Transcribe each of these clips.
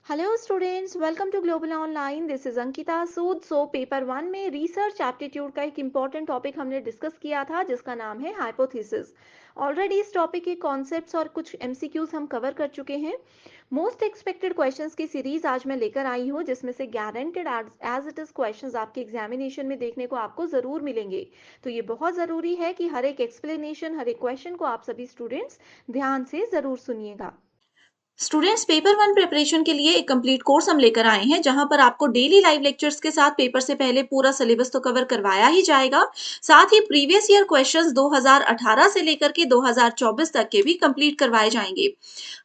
Hello students, welcome to Global Online. This is Ankita Sood. So paper 1 में research aptitude का एक important topic हमने discuss किया था जिसका नाम है हाइपोथेसिस। ऑलरेडी इस टॉपिक के कॉन्सेप्ट्स और कुछ एमसीक्यूज हम कवर कर चुके हैं। मोस्ट एक्सपेक्टेड क्वेश्चंस की सीरीज आज मैं लेकर आई हूँ जिसमें से guaranteed as it is questions आपके एग्जामिनेशन में देखने को आपको ज़रूर मिलेंगे। तो ये बहुत ज़रूरी है कि हर एक एक्सप्लेनेशन, हर एक क्वेश्चन को आप सभी स्टूडेंट्स ध्यान से ज़रूर सुनिएगा। स्टूडेंट्स पेपर वन प्रिपरेशन के लिए एक कंप्लीट कोर्स हम लेकर आए हैं जहां पर आपको डेली लाइव लेक्चर्स के साथ पेपर से पहले पूरा सिलेबस तो कवर करवाया ही जाएगा। साथ ही प्रीवियस ईयर क्वेश्चंस 2018 से लेकर के 2024 तक के भी कंप्लीट करवाए जाएंगे।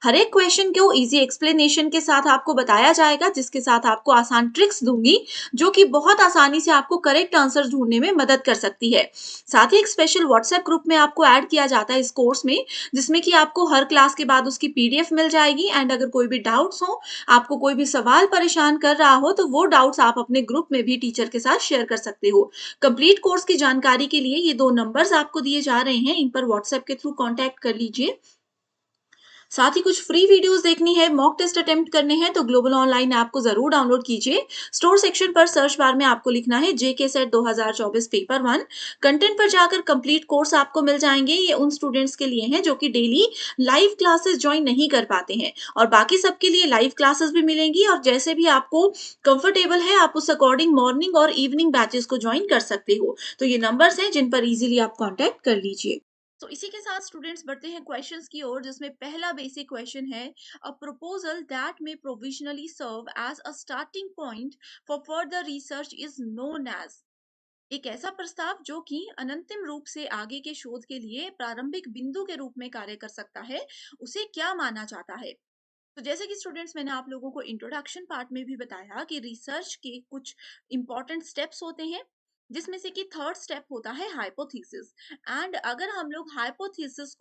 हर एक क्वेश्चन को इजी एक्सप्लेनेशन के साथ आपको बताया जाएगा, जिसके साथ आपको आसान ट्रिक्स दूंगी जो कि बहुत आसानी से आपको करेक्ट आंसर ढूंढने में मदद कर सकती है। साथ ही एक स्पेशल व्हाट्सएप ग्रुप में आपको ऐड किया जाता है इस कोर्स में, जिसमें कि आपको हर क्लास के बाद उसकी पीडीएफ मिल जाएगी। एंड अगर कोई भी डाउट्स हो, आपको कोई भी सवाल परेशान कर रहा हो, तो वो डाउट्स आप अपने ग्रुप में भी टीचर के साथ शेयर कर सकते हो। कंप्लीट कोर्स की जानकारी के लिए ये 2 नंबर्स आपको दिए जा रहे हैं, इन पर व्हाट्सएप के थ्रू कांटेक्ट कर लीजिए। साथ ही कुछ फ्री वीडियोस देखनी है, मॉक टेस्ट अटेम्प्ट करने हैं, तो ग्लोबल ऑनलाइन ऐप को जरूर डाउनलोड कीजिए। स्टोर सेक्शन पर सर्च बार में आपको लिखना है जेके सेट 2024 पेपर 1। कंटेंट पर जाकर कंप्लीट कोर्स आपको मिल जाएंगे। ये उन स्टूडेंट्स के लिए हैं जो कि डेली लाइव क्लासेस ज्वाइन नहीं कर पाते हैं, और बाकी सबके लिए लाइव क्लासेस भी मिलेंगी। और जैसे भी आपको कंफर्टेबल है, आप उस अकॉर्डिंग मॉर्निंग और इवनिंग बैचेस को ज्वाइन कर सकते हो। तो ये नंबर्स हैं जिन पर इजीली आप कॉन्टेक्ट कर लीजिए। तो इसी के साथ स्टूडेंट्स बढ़ते हैं क्वेश्चंस की ओर, जिसमें पहला बेसिक क्वेश्चन है, a proposal that may provisionally serve as a starting point for further research is known as. एक ऐसा प्रस्ताव जो कि अनंतिम रूप से आगे के शोध के लिए प्रारंभिक बिंदु के रूप में कार्य कर सकता है, उसे क्या माना जाता है। तो जैसे कि स्टूडेंट्स, मैंने आप लोगों को इंट्रोडक्शन पार्ट में भी बताया कि रिसर्च के कुछ इंपॉर्टेंट स्टेप्स होते हैं, जिसमें से कि थर्ड स्टेप होता है हाइपोथेसिस। एंड अगर हम लोग हाइपोथेसिस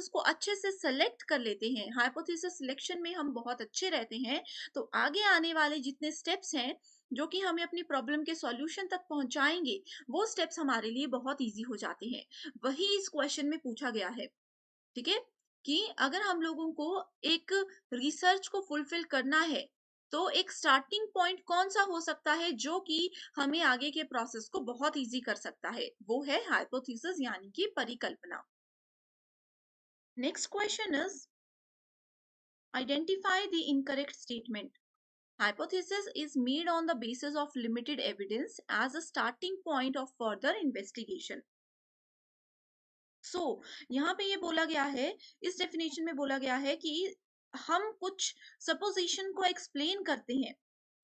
को अच्छे से सेलेक्ट कर लेते हैं, हाइपोथेसिस सिलेक्शन में हम बहुत अच्छे रहते हैं, तो आगे आने वाले जितने स्टेप्स हैं जो कि हमें अपनी प्रॉब्लम के सॉल्यूशन तक पहुंचाएंगे, वो स्टेप्स हमारे लिए बहुत इजी हो जाते हैं। वही इस क्वेश्चन में पूछा गया है। ठीक है, कि अगर हम लोगों को एक रिसर्च को फुलफिल करना है, तो एक स्टार्टिंग पॉइंट कौन सा हो सकता है जो कि हमें आगे के प्रोसेस को बहुत इजी कर सकता है, वो है हाइपोथेसिस यानी कि परिकल्पना। Next question is, identify the incorrect statement. Hypothesis is made on the basis of limited evidence as a starting point of further investigation. यहाँ पे ये बोला गया है, इस डेफिनेशन में बोला गया है कि हम कुछ सपोजिशन को एक्सप्लेन करते हैं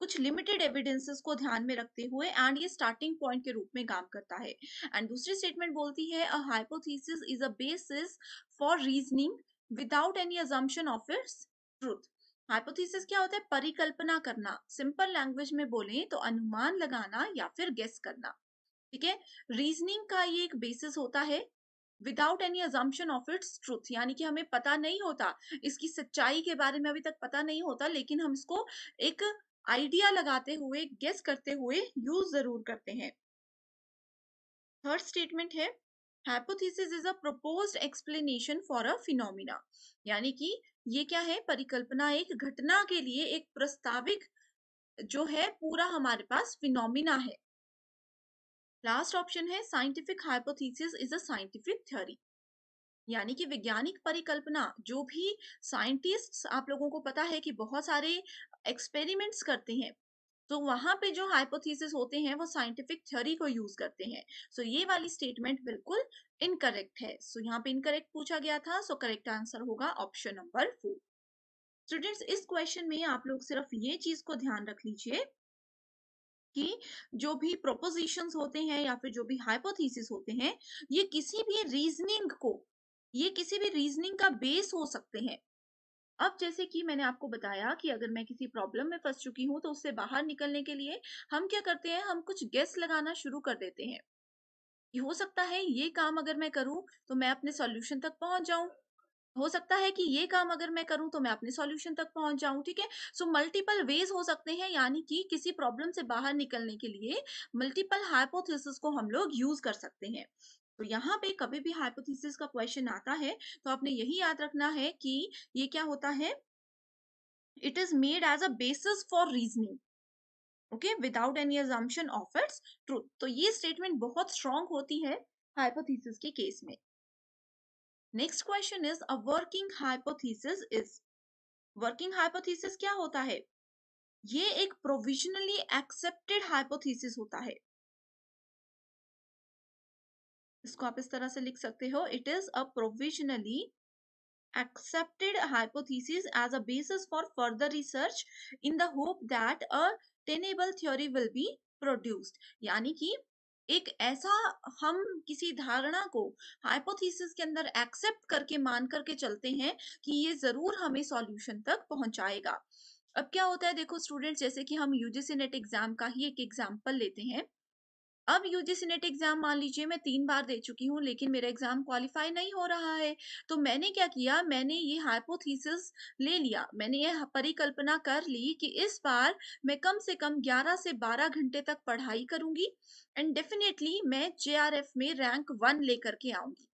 कुछ लिमिटेड एविडेंसेस को ध्यान में रखते हुए, एंड ये स्टार्टिंग पॉइंट के रूप में काम करता है। एंड दूसरी स्टेटमेंट बोलती है, a hypothesis is a basis for reasoning without any assumption of its truth. Hypothesis क्या होता है? परिकल्पना करना। सिंपल लैंग्वेज में बोलें तो अनुमान लगाना या फिर गेस करना। ठीक है, रीजनिंग का ये एक बेसिस होता है without any assumption of its truth, यानी कि हमें पता नहीं होता, इसकी सच्चाई के बारे में अभी तक पता नहीं होता, लेकिन हम इसको एक आइडिया लगाते हुए, गेस करते हुए यूज जरूर करते हैं। थर्ड स्टेटमेंट है, hypothesis is a proposed explanation for a phenomena, यानी कि ये क्या है? परिकल्पना एक घटना के लिए एक प्रस्ताविक जो है पूरा हमारे पास फिनोमिना है। लास्ट ऑप्शन है, scientific hypothesis is a scientific theory, यानी कि वैज्ञानिक परिकल्पना, जो भी साइंटिस्ट्स, आप लोगों को पता है कि बहुत सारे एक्सपेरिमेंट्स करते हैं, तो वहां पे जो हाइपोथेसिस होते हैं वो साइंटिफिक थ्योरी को यूज करते हैं। ये वाली स्टेटमेंट बिल्कुल इनकरेक्ट है। यहाँ पे इनकरेक्ट पूछा गया था, करेक्ट आंसर होगा ऑप्शन नंबर 4। स्टूडेंट्स, इस क्वेश्चन में आप लोग सिर्फ ये चीज को ध्यान रख लीजिए कि जो भी प्रोपोजिशंस होते हैं या फिर जो भी हाइपोथेसिस होते हैं, ये किसी भी रीजनिंग को, ये किसी भी रीजनिंग का बेस हो सकते हैं। अब जैसे कि मैंने आपको बताया कि अगर मैं किसी प्रॉब्लम में फंस चुकी हूं, तो उससे बाहर निकलने के लिए हम क्या करते हैं? हम कुछ गेस लगाना शुरू कर देते हैं कि हो सकता है ये काम अगर मैं करूं तो मैं अपने सॉल्यूशन तक पहुंच जाऊं, हो सकता है कि ये काम अगर मैं करूं तो मैं अपने सॉल्यूशन तक पहुंच जाऊं। ठीक है, मल्टीपल वेज हो सकते हैं, यानी कि किसी प्रॉब्लम से बाहर निकलने के लिए मल्टीपल हाइपोथेसिस को हम लोग यूज कर सकते हैं। तो यहाँ पे कभी भी हाइपोथेसिस का क्वेश्चन आता है, तो आपने यही याद रखना है कि ये क्या होता है? It is made as a basis for reasoning, okay, without any assumption of its truth. तो ये स्टेटमेंट बहुत स्ट्रांग होती है हाइपोथेसिस के केस में. Next question is a working hypothesis is. Working hypothesis क्या होता है? ये एक प्रोविजनली एक्सेप्टेड हाइपोथेसिस होता है. इसको आप इस तरह से लिख सकते हो, it is a provisionally accepted hypothesis as a basis for further research in the hope that a tenable theory will be produced. यानी कि एक ऐसा, हम किसी धारणा को हाइपोथेसिस के अंदर एक्सेप्ट करके मान करके चलते हैं कि ये जरूर हमें सॉल्यूशन तक पहुंचाएगा. अब क्या होता है, देखो स्टूडेंट्स, जैसे कि हम यूजीसी नेट एग्जाम का ही एक एग्जांपल लेते हैं. अब यूजीसी नेट एग्जाम मान लीजिए मैं 3 बार दे चुकी हूँ, लेकिन मेरा एग्जाम क्वालिफाई नहीं हो रहा है. तो मैंने क्या किया, मैंने ये हाइपोथेसिस ले लिया, मैंने ये परिकल्पना कर ली कि इस बार मैं कम से कम 11 से 12 घंटे तक पढ़ाई करूंगी एंड डेफिनेटली मैं जेआरएफ में रैंक 1 लेकर के आऊंगी.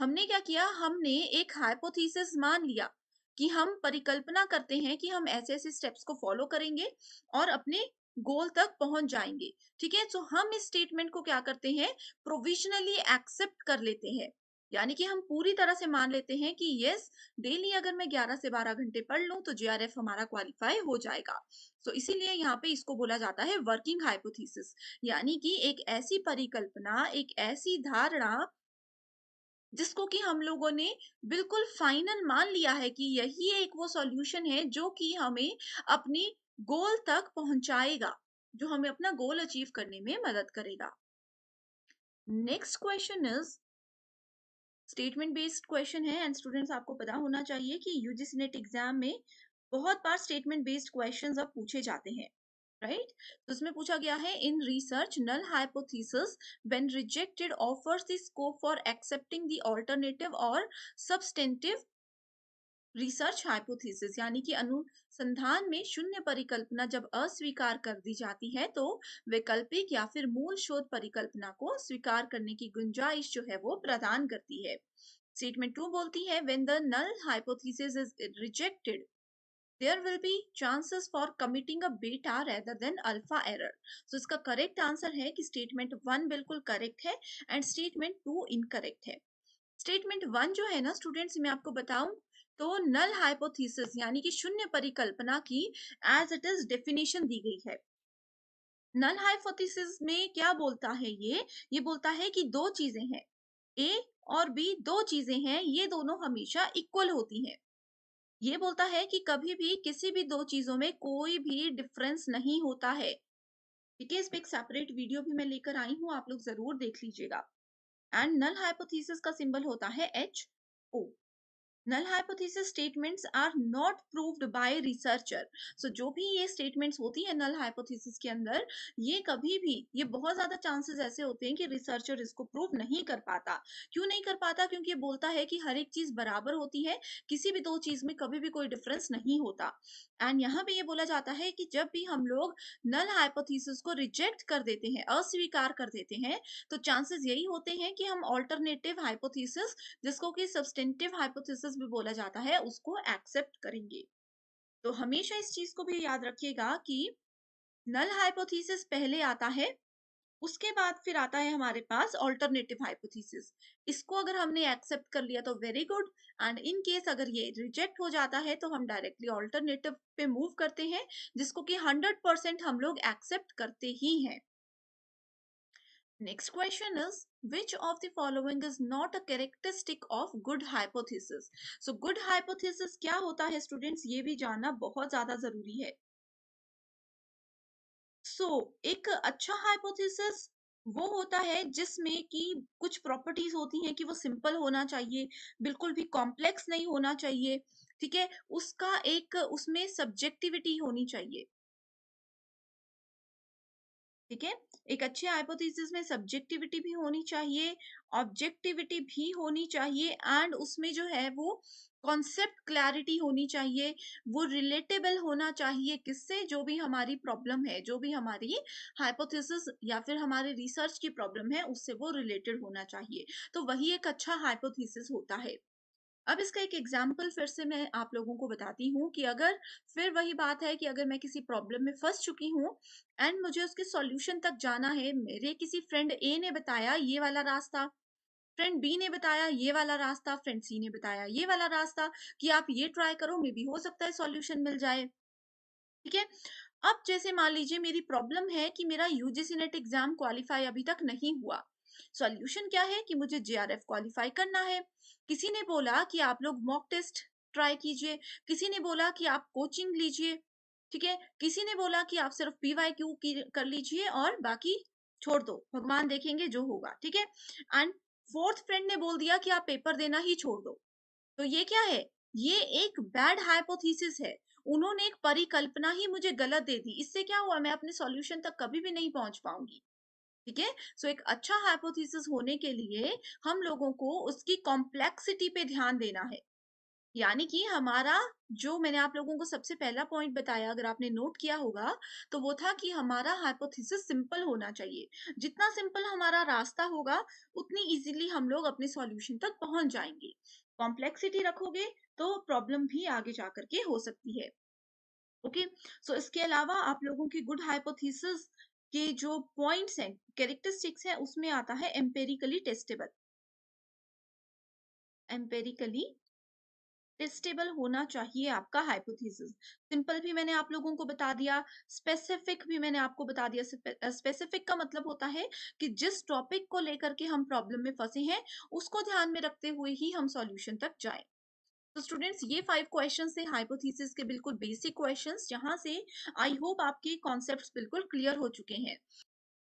हमने क्या किया, हमने एक हाइपोथेसिस मान लिया कि हम परिकल्पना करते हैं कि हम ऐसे ऐसे स्टेप्स को फॉलो करेंगे और अपने गोल तक पहुंच जाएंगे. ठीक है, तो हम इस स्टेटमेंट को क्या करते हैं, प्रोविजनली एक्सेप्ट कर लेते हैं. यानी कि हम पूरी तरह से मान लेते हैं कि यस, डेली अगर मैं 11 से 12 घंटे पढ़ लूं तो जेआरएफ हमारा क्वालिफाई हो जाएगा. तो इसीलिए यहाँ पे इसको बोला जाता है वर्किंग हाइपोथेसिस. यानी कि एक ऐसी परिकल्पना, एक ऐसी धारणा जिसको कि हम लोगों ने बिल्कुल फाइनल मान लिया है कि यही एक वो सॉल्यूशन है जो कि हमें अपनी गोल तक पहुंचाएगा, जो हमें अपना गोल अचीव करने में मदद करेगा. Next question is statement based question है एंड स्टूडेंट्स आपको पता होना चाहिए कि यूजीसी नेट एग्जाम में बहुत बार स्टेटमेंट बेस्ड क्वेश्चंस अब पूछे जाते हैं, राइट. तो उसमें पूछा गया है, in research null hypothesis when rejected offers the scope for accepting the alternative और सब्सटेंटिव रिसर्च हाइपोथेसिस. यानी कि अनुसंधान में शून्य परिकल्पना जब अस्वीकार कर दी जाती है तो वैकल्पिक या फिर मूल शोध परिकल्पना को स्वीकार करने की गुंजाइश जो है वो प्रदान करती है. स्टेटमेंट 2 बोलती है, when the null hypothesis is rejected there will be chances for committing a beta rather than alpha error. So इसका करेक्ट आंसर है कि स्टेटमेंट 1 बिल्कुल करेक्ट है एंड स्टेटमेंट 2 इनकरेक्ट है. स्टेटमेंट 1 जो है ना स्टूडेंट्स, मैं आपको बताऊं तो नल हाइपोथेसिस यानी कि शून्य परिकल्पना की एज इट इज डेफिनेशन दी गई है. नल हाइपोथेसिस में क्या बोलता है, ये बोलता है कि दो चीजें हैं, ए और बी दो चीजें हैं, ये दोनों हमेशा इक्वल होती हैं. ये बोलता है कि कभी भी किसी भी दो चीजों में कोई भी डिफरेंस नहीं होता है. ठीक है, इस पे एक सेपरेट वीडियो भी मैं लेकर आई हूँ, आप लोग जरूर देख लीजिएगा. एंड नल हाइपोथेसिस का सिंबल होता है HO. Null hypothesis statements are not proved by researcher. So जो भी ये स्टेटमेंट्स होती है नल हाइपोथेसिस के अंदर, ये कभी भी, ये बहुत ज्यादा चांसेस ऐसे होते हैं कि रिसर्चर इसको प्रूव नहीं कर पाता. क्यों नहीं कर पाता? क्योंकि ये बोलता है कि हर एक चीज बराबर होती है, किसी भी दो चीज में कभी भी कोई डिफरेंस नहीं होता. एंड यहाँ पे ये बोला जाता है कि जब भी हम लोग नल हाइपोथेसिस को रिजेक्ट कर देते हैं, अस्वीकार कर देते हैं, तो चांसेस यही होते हैं कि हम ऑल्टरनेटिव हाइपोथेसिस, जिसको कि सब्सटेंटिव हाइपोथेसिस भी बोला जाता है, उसको एक्सेप्ट करेंगे. तो हमेशा इस चीज को भी याद रखिएगा कि नल हाइपोथेसिस पहले आता है, उसके बाद फिर आता है हमारे पास ऑल्टरनेटिव हाइपोथेसिस. इसको अगर हमने एक्सेप्ट कर लिया तो very good, and in case अगर ये रिजेक्ट हो जाता है तो हम डायरेक्टली ऑल्टरनेटिव पे मूव करते हैं, जिसको कि 100% हम लोग एक्सेप्ट करते ही हैं. Next question is, which of the following is not a characteristic of good hypothesis? So good hypothesis क्या होता है स्टूडेंट्स, ये भी जानना बहुत ज्यादा जरूरी है. एक अच्छा हाइपोथेसिस वो होता है जिसमें कि कुछ प्रॉपर्टीज होती हैं कि वो सिंपल होना चाहिए, बिल्कुल भी कॉम्प्लेक्स नहीं होना चाहिए. ठीक है, उसका एक उसमें सब्जेक्टिविटी होनी चाहिए. ठीक है, एक अच्छे हाइपोथेसिस में सब्जेक्टिविटी भी होनी चाहिए, ऑब्जेक्टिविटी भी होनी चाहिए, एंड उसमें जो है वो कॉन्सेप्ट क्लैरिटी होनी चाहिए, वो रिलेटेबल होना चाहिए किससे, जो भी हमारी प्रॉब्लम है, जो भी हमारी हाइपोथेसिस या फिर हमारे रिसर्च की प्रॉब्लम है, उससे वो रिलेटेड होना चाहिए. तो वही एक अच्छा हाइपोथेसिस होता है. अब इसका एक एग्जाम्पल फिर से मैं आप लोगों को बताती हूँ कि अगर फिर वही बात है कि अगर मैं किसी प्रॉब्लम में फंस चुकी हूँ एंड मुझे उसके सॉल्यूशन तक जाना है, मेरे किसी फ्रेंड ए ने बताया ये वाला रास्ता, फ्रेंड बी ने बताया ये वाला रास्ता, फ्रेंड सी ने बताया ये वाला रास्ता कि आप ये ट्राई करो, मे बी हो सकता है सॉल्यूशन मिल जाए। ठीक है। अब जैसे मान लीजिए मेरी प्रॉब्लम है कि मेरा यूजीसी नेट एग्जाम क्वालिफाई अभी तक नहीं हुआ। सॉल्यूशन क्या है कि मुझे जेआरएफ क्वालिफाई करना है। किसी ने बोला कि आप लोग मॉक टेस्ट ट्राई कीजिए, किसी ने बोला कि आप कोचिंग लीजिए, ठीक है, किसी ने बोला कि आप सिर्फ पीवाईक्यू की कर लीजिए और बाकी छोड़ दो, भगवान देखेंगे जो होगा, ठीक है। एंड फोर्थ फ्रेंड ने बोल दिया कि आप पेपर देना ही छोड़ दो। तो ये क्या है? ये एक बैड हाइपोथेसिस है। उन्होंने एक परिकल्पना ही मुझे गलत दे दी। इससे क्या हुआ? मैं अपने सॉल्यूशन तक कभी भी नहीं पहुंच पाऊंगी। ठीक है। सो एक अच्छा हाइपोथेसिस होने के लिए हम लोगों को उसकी कॉम्प्लेक्सिटी पे ध्यान देना है। यानी कि हमारा, जो मैंने आप लोगों को सबसे पहला पॉइंट बताया, अगर आपने नोट किया होगा, तो वो था कि हमारा हाइपोथेसिस सिंपल होना चाहिए। जितना सिंपल हमारा रास्ता होगा, उतनी इजीली हम लोग अपने सॉल्यूशन तक पहुंच जाएंगे। कॉम्प्लेक्सिटी रखोगे तो प्रॉब्लम भी आगे जा करके हो सकती है। ओके। सो इसके अलावा आप लोगों की गुड हाइपोथेसिस के जो पॉइंट्स हैं, कैरेक्टरिस्टिक्स हैं, उसमें आता है एम्पेरिकली टेस्टेबल। एम्पेरिकली टेस्टेबल होना चाहिए आपका हाइपोथेसिस। सिंपल भी मैंने आप लोगों को बता दिया, स्पेसिफिक भी मैंने आपको बता दिया। स्पेसिफिक का मतलब होता है कि जिस टॉपिक को लेकर के हम प्रॉब्लम में फंसे हैं, उसको ध्यान में रखते हुए ही हम सॉल्यूशन तक जाएं। तो स्टूडेंट्स, ये 5 क्वेश्चंस थे हाइपोथेसिस के, बिल्कुल बेसिक क्वेश्चंस, जहां से आई होप आपके कॉन्सेप्ट्स बिल्कुल क्लियर हो चुके हैं।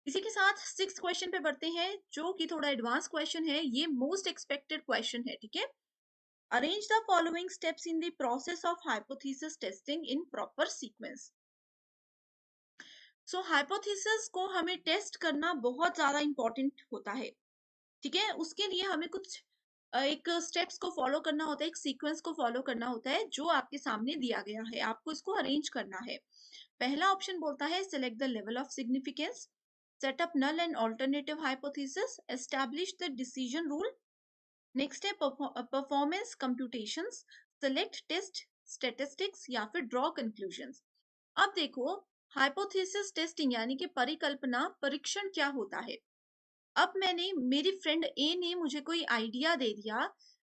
इसी के साथ 6th क्वेश्चन पे बढ़ते हैं, जो कि थोड़ा एडवांस क्वेश्चन है। ये मोस्ट एक्सपेक्टेड क्वेश्चन है, ठीक है। Arrange the following steps in the process of hypothesis testing in proper sequence. So hypothesis को हमें टेस्ट करना बहुत ज्यादा इंपॉर्टेंट होता है, ठीक है। उसके लिए हमें कुछ एक स्टेप्स को फॉलो करना होता है, एक सीक्वेंस को फॉलो करना होता है, जो आपके सामने दिया गया है, आपको इसको अरेंज करना है। पहला ऑप्शन बोलता है select the level of significance, set up null and alternative hypothesis, establish the decision rule. Next है performance computations, select test statistics या फिर ड्रॉ कंक्लूजंस। अब देखो, हाइपोथेसिस टेस्टिंग यानी कि परिकल्पना परीक्षण क्या होता है। अब मैंने, मेरी फ्रेंड ए ने मुझे कोई आइडिया दे दिया,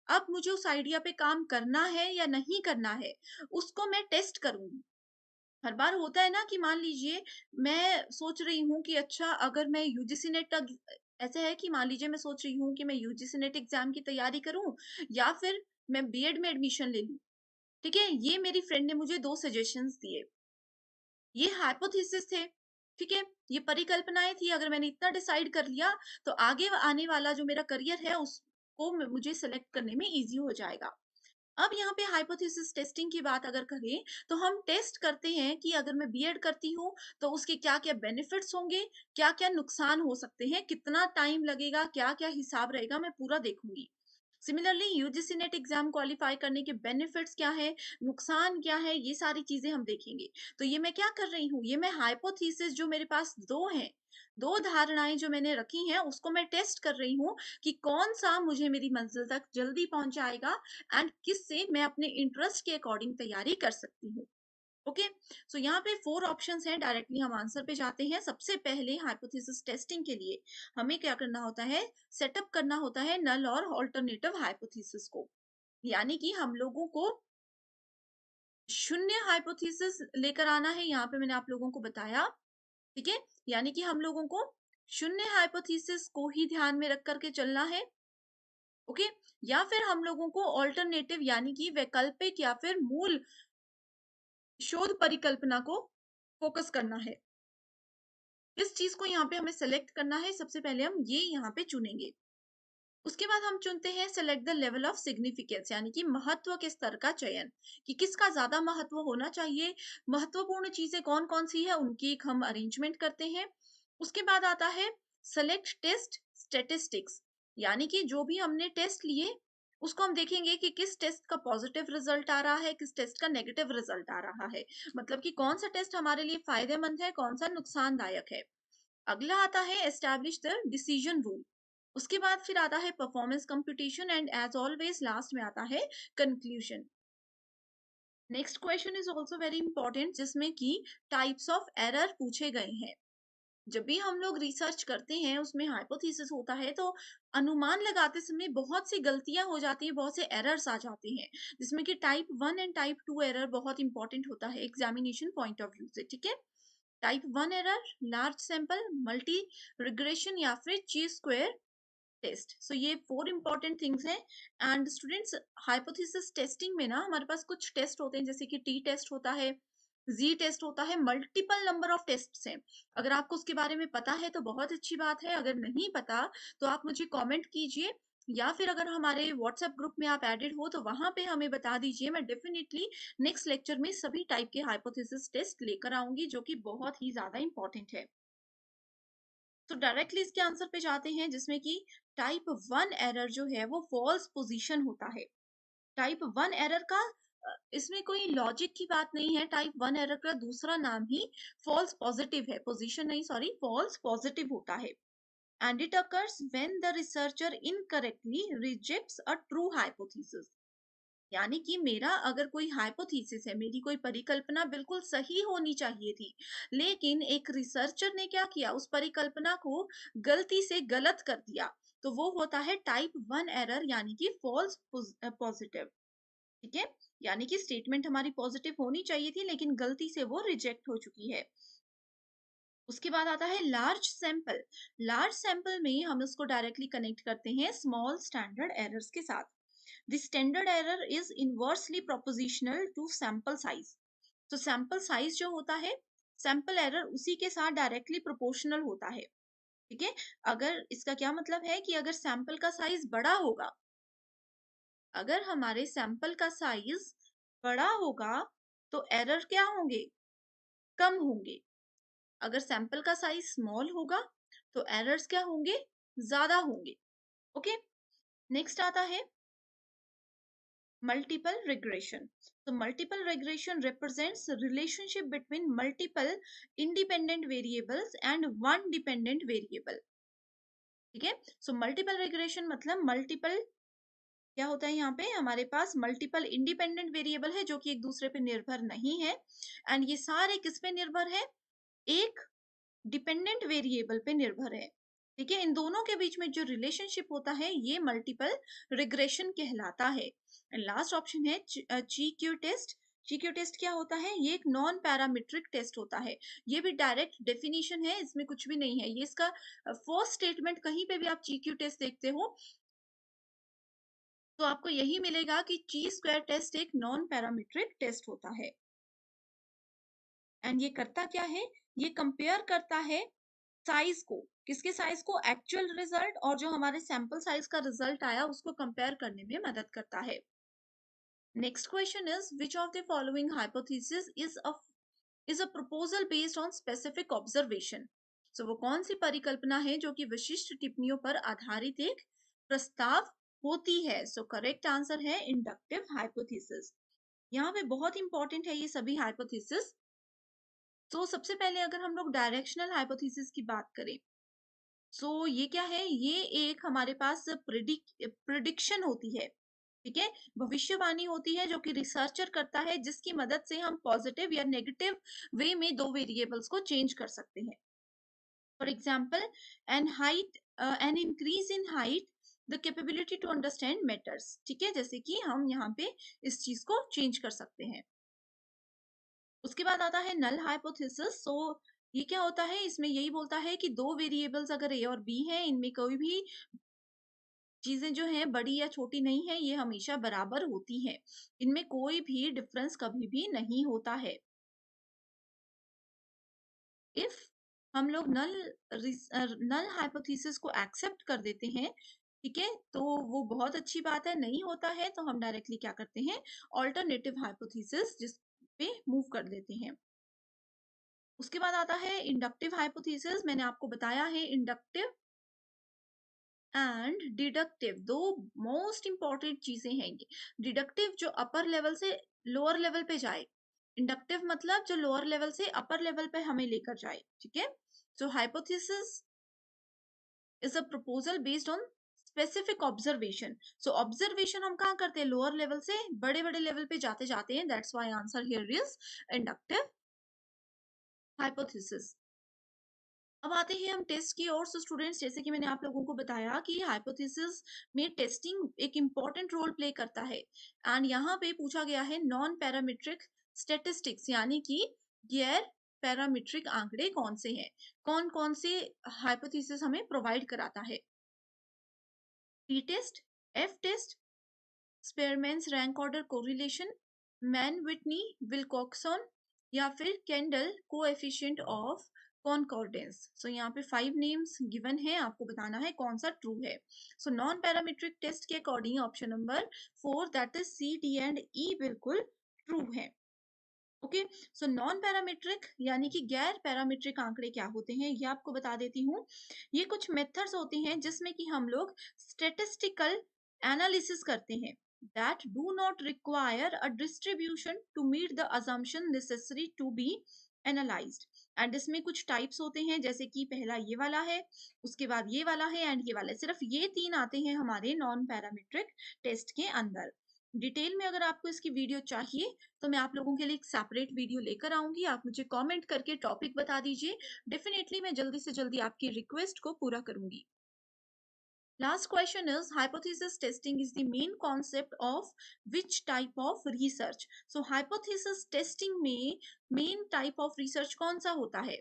अब मुझे उस आइडिया पे काम करना है या नहीं करना है, उसको मैं टेस्ट करूंगी। हर बार होता है ना कि मान लीजिए मैं सोच रही हूँ कि अच्छा, अगर मैं यूजीसी नेट का, ऐसे है कि मान लीजिए मैं सोच रही हूँ कि मैं यूजीसी नेट एग्जाम की तैयारी करूँ या फिर मैं बीएड में एडमिशन ले लूँ। ठीक है, ये मेरी फ्रेंड ने मुझे 2 सजेशंस दिए। ये हाइपोथेसिस थे, ठीक है, ये परिकल्पनाएं थी। अगर मैंने इतना डिसाइड कर लिया, तो आगे आने वाला जो मेरा करियर है, उसको मुझे सेलेक्ट करने में इजी हो जाएगा। अब यहाँ पे हाइपोथेसिस टेस्टिंग की बात अगर करें, तो हम टेस्ट करते हैं कि अगर मैं बीएड करती हूँ, तो उसके क्या क्या बेनिफिट्स होंगे, क्या क्या नुकसान हो सकते हैं, कितना टाइम लगेगा, क्या क्या हिसाब रहेगा, मैं पूरा देखूंगी। Similarly UGC net exam qualify करने के बेनिफिट्स क्या है, नुकसान क्या है, ये सारी चीजें हम देखेंगे। तो ये मैं क्या कर रही हूँ, ये मैं हाइपोथेसिस जो मेरे पास दो हैं, दो धारणाएं जो मैंने रखी हैं, उसको मैं टेस्ट कर रही हूँ कि कौन सा मुझे मेरी मंजिल तक जल्दी पहुंचाएगा एंड किससे मैं अपने इंटरेस्ट के अकॉर्डिंग तैयारी कर सकती हूँ। ओके। सो यहाँ पे 4 ऑप्शंस हैं, डायरेक्टली हम आंसर पे जाते हैं। सबसे पहले हाइपोथेसिस टेस्टिंग के लिए हमें क्या करना होता है, सेटअप करना होता है नल और ऑल्टरनेटिव हाइपोथेसिस को। यानी कि हम लोगों को शून्य हाइपोथेसिस लेकर आना है, यहाँ पे मैंने आप लोगों को बताया, ठीक है। यानी कि हम लोगों को शून्य हाइपोथेसिस को ही ध्यान में रख करके चलना है। ओके। या फिर हम लोगों को ऑल्टरनेटिव यानी कि वैकल्पिक या फिर मूल शोध परिकल्पना को फोकस करना है। किस चीज को यहाँ पे हमें सेलेक्ट करना है, सबसे पहले हम ये यहाँ पे चुनेंगे। उसके बाद हम चुनते हैं select the level of significance, यानी कि महत्व के स्तर का चयन, कि किसका ज्यादा महत्व होना चाहिए। महत्वपूर्ण चीजें कौन कौन सी है, उनकी एक हम अरेंजमेंट करते हैं। उसके बाद आता है सेलेक्ट टेस्ट स्टेटिस्टिक्स, यानी कि जो भी हमने टेस्ट लिए, उसको हम देखेंगे कि किस टेस्ट का पॉजिटिव रिजल्ट आ रहा है, किस टेस्ट का नेगेटिव रिजल्ट आ रहा है। मतलब कि कौन सा टेस्ट हमारे लिए फायदेमंद है, कौन सा नुकसानदायक है। अगला आता है एस्टैब्लिश द डिसीजन रूल, उसके बाद फिर आता है performance computation and as always last में आता है conclusion. Next question is also very important, जिसमें कि टाइप्स ऑफ एरर पूछे गए हैं। जब भी हम लोग रिसर्च करते हैं उसमें हाइपोथेसिस होता है, तो अनुमान लगाते समय बहुत सी गलतियां हो जाती हैं, बहुत से एरर्स आ जाते हैं, जिसमें कि टाइप 1 एंड टाइप 2 एरर बहुत इंपॉर्टेंट होता है एग्जामिनेशन पॉइंट ऑफ व्यू से। ठीक है, type 1 error, large sample, multi regression या फिर ची स्क्वायर टेस्ट। सो ये 4 इंपॉर्टेंट थिंग्स हैं। एंड स्टूडेंट्स, हाइपोथेसिस टेस्टिंग में ना हमारे पास कुछ टेस्ट होते हैं, जैसे कि टी टेस्ट होता है, जी टेस्ट होता है, मल्टीपल नंबर ऑफ टेस्ट हैं। अगर आपको उसके बारे में पता है तो बहुत अच्छी बात है, अगर नहीं पता तो आप मुझे कमेंट कीजिए, या फिर अगर हमारे व्हाट्सएप ग्रुप में आप एडेड हो तो वहां पे हमें बता दीजिए। मैं डेफिनेटली नेक्स्ट लेक्चर में सभी टाइप के हाइपोथेसिस टेस्ट लेकर आऊंगी, जो कि बहुत ही ज्यादा इंपॉर्टेंट है। तो डायरेक्टली इसके आंसर पे जाते हैं, जिसमें कि टाइप 1 एरर जो है वो फॉल्स पोजीशन होता है। टाइप 1 एरर का इसमें कोई लॉजिक की बात नहीं है। टाइप 1 एरर का दूसरा नाम ही फॉल्स पॉजिटिव है, पोजीशन नहीं, सॉरी, फॉल्स पॉजिटिव होता है। And it occurs when the researcher incorrectly rejects a true hypothesis. यानी कि मेरा अगर कोई हाइपोथेसिस है, मेरी कोई परिकल्पना बिल्कुल सही होनी चाहिए थी, लेकिन एक रिसर्चर ने क्या किया, उस परिकल्पना को गलती से गलत कर दिया, तो वो होता है टाइप 1 एरर, यानी कि फॉल्स पॉजिटिव। ठीक है, यानी कि स्टेटमेंट हमारी पॉजिटिव होनी चाहिए थी, लेकिन गलती से वो रिजेक्ट हो चुकी है। उसके बाद आता है लार्ज सैंपल। लार्ज सैंपल में हम इसको डायरेक्टली कनेक्ट करते हैं स्मॉल स्टैंडर्ड एरर्स के साथ। The standard error is inversely proportional to sample size. तो सैंपल साइज जो होता है, सैंपल एरर उसी के साथ डायरेक्टली प्रोपोर्शनल होता है। ठीक है, अगर इसका क्या मतलब है कि अगर सैंपल का साइज बड़ा होगा, अगर हमारे सैंपल का साइज बड़ा होगा तो एरर क्या होंगे, कम होंगे। अगर सैंपल का साइज स्मॉल होगा तो एरर्स क्या होंगे, ज्यादा होंगे। ओके, नेक्स्ट आता है multiple regression. So multiple regression represents the relationship between multiple independent variables and one dependent variable. ठीक है, सो मल्टीपल रिग्रेशन मतलब मल्टीपल क्या होता है, यहाँ पे हमारे पास मल्टीपल इंडिपेंडेंट वेरिएबल है जो कि एक दूसरे पे निर्भर नहीं है, एंड ये सारे किस पे निर्भर है, एक डिपेंडेंट वेरिएबल पे निर्भर है। ठीक है, इन दोनों के बीच में जो रिलेशनशिप होता है ये मल्टीपल रिग्रेशन कहलाता है। लास्ट ऑप्शन है GQ टेस्ट। GQ टेस्ट क्या होता है, ये एक नॉन पैरामीट्रिक टेस्ट होता है। ये भी डायरेक्ट डेफिनेशन है, इसमें कुछ भी नहीं है, ये इसका फर्स्ट स्टेटमेंट कहीं पे भी आप GQ टेस्ट देखते हो तो आपको यही मिलेगा कि ची स्क्वायर टेस्ट एक नॉन पैरामीट्रिक टेस्ट होता है। एंड ये करता क्या है, ये कंपेयर करता है साइज को, किसके साइज को, एक्चुअल रिजल्ट और जो हमारे सैंपल साइज का रिजल्ट आया उसको कंपेयर करने में मदद करता है। Next question is which of the following hypothesis is a proposal based on specific observation. So वो कौन सी परिकल्पना है जो कि विशिष्ट टिप्पणियों पर आधारित एक प्रस्ताव होती है। सो करेक्ट आंसर है इंडक्टिव हाइपोथेसिस। यहाँ पे बहुत इंपॉर्टेंट है ये सभी हाइपोथेसिस। तो सबसे पहले अगर हम लोग डायरेक्शनल हाइपोथेसिस की बात करें, सो ये क्या है, ये एक हमारे पास प्रिडिक्शन होती है। ठीक है, भविष्यवाणी होती है जो कि रिसर्चर करता है, जिसकी मदद से हम पॉजिटिव या नेगेटिव वे में दो वेरिएबल्स को चेंज कर सकते हैं। For example, an increase in height the capability to understand matters. ठीक है, जैसे कि हम यहाँ पे इस चीज को चेंज कर सकते हैं। उसके बाद आता है नल हाइपोथेसिस। सो ये क्या होता है, इसमें यही बोलता है कि दो वेरिएबल्स अगर ए और बी हैं, इनमें कोई भी चीजें जो हैं बड़ी या छोटी नहीं है, ये हमेशा बराबर होती हैं, इनमें कोई भी डिफरेंस कभी भी नहीं होता है। इफ हम लोग नल हाइपोथेसिस को एक्सेप्ट कर देते हैं, ठीक है, तो वो बहुत अच्छी बात है। नहीं होता है तो हम डायरेक्टली क्या करते हैं, ऑल्टरनेटिव हाइपोथेसिस जिस पे मूव कर देते हैं। उसके बाद आता है इंडक्टिव हाइपोथेसिस। मैंने आपको बताया है इंडक्टिव एंड डिडक्टिव दो मोस्ट इंपॉर्टेंट चीजें हैं ये। डिडक्टिव जो अपर लेवल से लोअर लेवल पे जाए, इंडक्टिव मतलब जो लोअर लेवल से अपर लेवल पे हमें लेकर जाए। ठीक है, so hypothesis is a proposal based on specific observation. So observation हम कहाँ करते हैं, लोअर लेवल से बड़े बड़े लेवल पे जाते जाते हैं, that's why answer here is inductive hypothesis. अब आते हैं हम टेस्ट की ओर। सो स्टूडेंट्स, जैसे कि मैंने आप लोगों को बताया कि हाइपोथेसिस में टेस्टिंग एक इम्पॉर्टेंट रोल प्ले करता है, एंड यहाँ पे पूछा गया है नॉन पैरामीट्रिक स्टेटिस्टिक्स, यानी कि गैर पैरामीट्रिक आंकड़े कौन से हैं, कौन कौन से हाइपोथेसिस हमें प्रोवाइड कराता है। T test, F test, Spearman's rank order correlation, Mann Whitney Wilcoxon, या फिर Kendall coefficient of concordance. So यहाँ पे 5 नेम्स गिवन है, आपको बताना है कौन सा ट्रू है। सो नॉन पैरामीट्रिक टेस्ट के according option number 4 that is C, D and E बिल्कुल ट्रू है। ओके, सो नॉन पैरामीट्रिक यानी कि गैर पैरामीट्रिक आंकड़े क्या होते हैं ये आपको बता देती हूँ। ये कुछ मेथड्स होते हैं जिसमें कि हम लोग स्टेटिस्टिकल एनालिसिस करते हैं that do not require a distribution to meet the assumption necessary to be analyzed। And इसमें कुछ टाइप्स होते हैं, जैसे कि पहला ये वाला है, उसके बाद ये वाला है एंड ये वाला है। सिर्फ ये 3 आते हैं हमारे नॉन पैरामीट्रिक टेस्ट के अंदर। डिटेल में अगर आपको इसकी वीडियो चाहिए तो मैं आप लोगों के लिए एक सेपरेट वीडियो लेकर आऊंगी। आप मुझे कमेंट करके टॉपिक बता दीजिए, डेफिनेटली मैं जल्दी से जल्दी आपकी रिक्वेस्ट को पूरा करूंगी। Last question is hypothesis testing is the main concept of which type of research? So hypothesis testing में main type of research कौन सा होता है?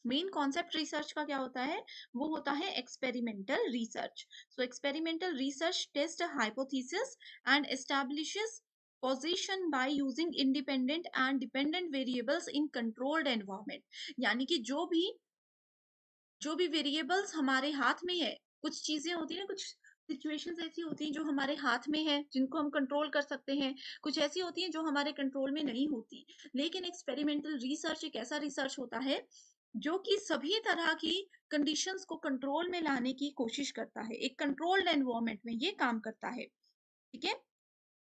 मेन कॉन्सेप्ट रिसर्च का क्या होता है, वो होता है एक्सपेरिमेंटल रिसर्च। सो experimental research test hypothesis and establishes position by using independent and dependent variables in controlled environment. यानी कि जो भी वेरिएबल्स हमारे हाथ में है, कुछ चीजें होती है, कुछ सिचुएशंस ऐसी होती हैं जो हमारे हाथ में है, जिनको हम कंट्रोल कर सकते हैं, कुछ ऐसी होती हैं जो हमारे कंट्रोल में नहीं होती। लेकिन एक्सपेरिमेंटल रिसर्च एक ऐसा रिसर्च होता है जो कि सभी तरह की कंडीशंस को कंट्रोल में लाने की कोशिश करता है, एक कंट्रोल्ड एनवायरनमेंट में ये काम करता है। ठीक है,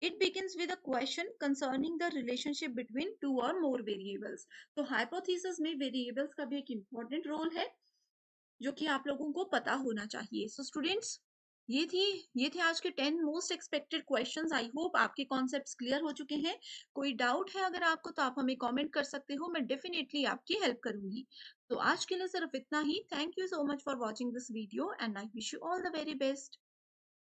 it begins with a question concerning the relationship between two और मोर वेरिएबल्स। तो हाइपोथेसिस में वेरिएबल्स का भी एक इंपॉर्टेंट रोल है जो कि आप लोगों को पता होना चाहिए। सो स्टूडेंट्स, ये थे आज के 10 most expected questions. I hope आपके कॉन्सेप्ट्स क्लियर हो चुके हैं। कोई डाउट है अगर आपको तो आप हमें कमेंट कर सकते हो, मैं डेफिनेटली आपकी हेल्प करूंगी। तो आज के लिए सिर्फ इतना ही। Thank you so much for watching this video and I wish you all the very best.